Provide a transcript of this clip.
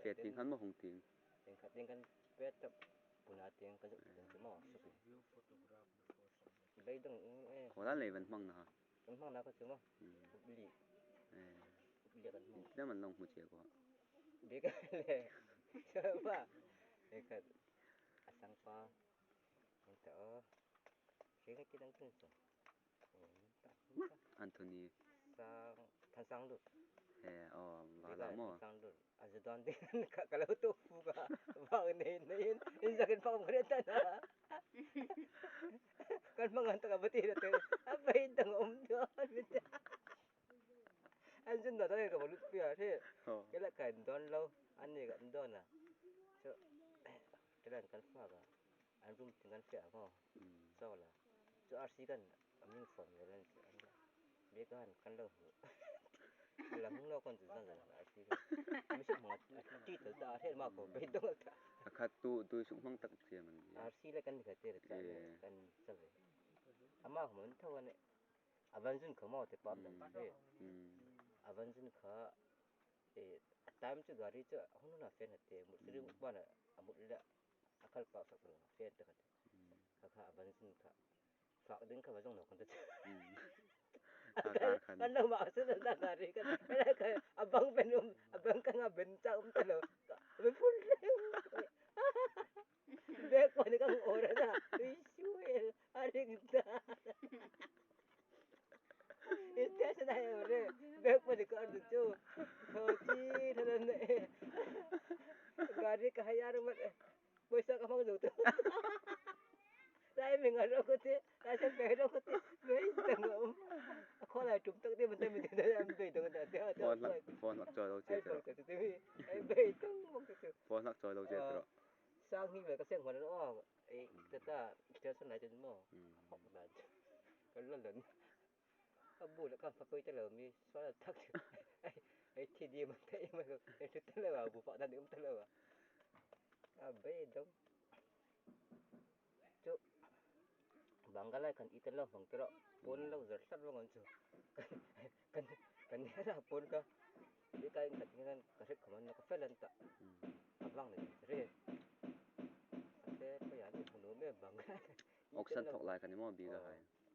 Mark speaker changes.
Speaker 1: ke ting han mo hong ting
Speaker 2: Yang kating kan petap puna ting ka mo Bay dong
Speaker 1: Hola le ban mang na ha
Speaker 2: Kan mang na ka mo Bili Bili kan mo
Speaker 1: Na man long hu che ko
Speaker 2: Bi ka le Coba Dekat Asang pa Minta Kira kita kan so
Speaker 1: Anthony
Speaker 2: Sang lu
Speaker 1: wala mo
Speaker 2: Sang lu Azudan din kalau tu fuga bang nei injakin pa mo reta na kan manganta ka bati rete abay dang umdon anjun na tayo ka balut piya he kila kan don lo ani kan don na so kila kan faga anjum tingan fiya ko so la so RC kan amin form yalan bekan kan lo la hung lo kon zan zan RC mi su ma ti ta he ma ko be dong ta
Speaker 1: khat tu sung mang tak che man
Speaker 2: RC la kan ka te ta kan sa le ama mun thawan avanjun khamo te pam da he avanjun kha time chu gari chu hunu na fen hate musri ba na amul la akal pa sa ko fen ta kha avanjun kha fa din kha bajong no kon ta kan lo ma su na gari kan ka abang benum abang ka nga benca talo be full be ko ni kan ora na isu ari gita Ite sa na ore be ko ni ka du chu khoji thanan ne gari ka hayar ma paisa ka mang du tu Sai mình ở đâu có thế, ta sẽ về đâu có thế, mấy tầng ôm. Khó là chúng ta đi mình tới em về tầng đó thế
Speaker 1: phone lắc chơi đâu chết rồi.
Speaker 2: Em về tầng một cái.
Speaker 1: Phone lắc chơi đâu chết rồi.
Speaker 2: Sang khi về cái xe của nó ta chơi sân này chân mò. Học là cái lần lần. Cái bù là cái pháp quy là mi xóa là thắc. Ấy thì gì mà thấy mà cái thứ tên là bù phận đang tên là. Về đâu. Bangala kan itala bang pero pon lo zersat lo ngonso kan era pon ka di kain katingan kasik kaman ka felan ta abang ni re ate pa ya ni puno me bang
Speaker 1: Oxen thok lai kan mo bi ga hai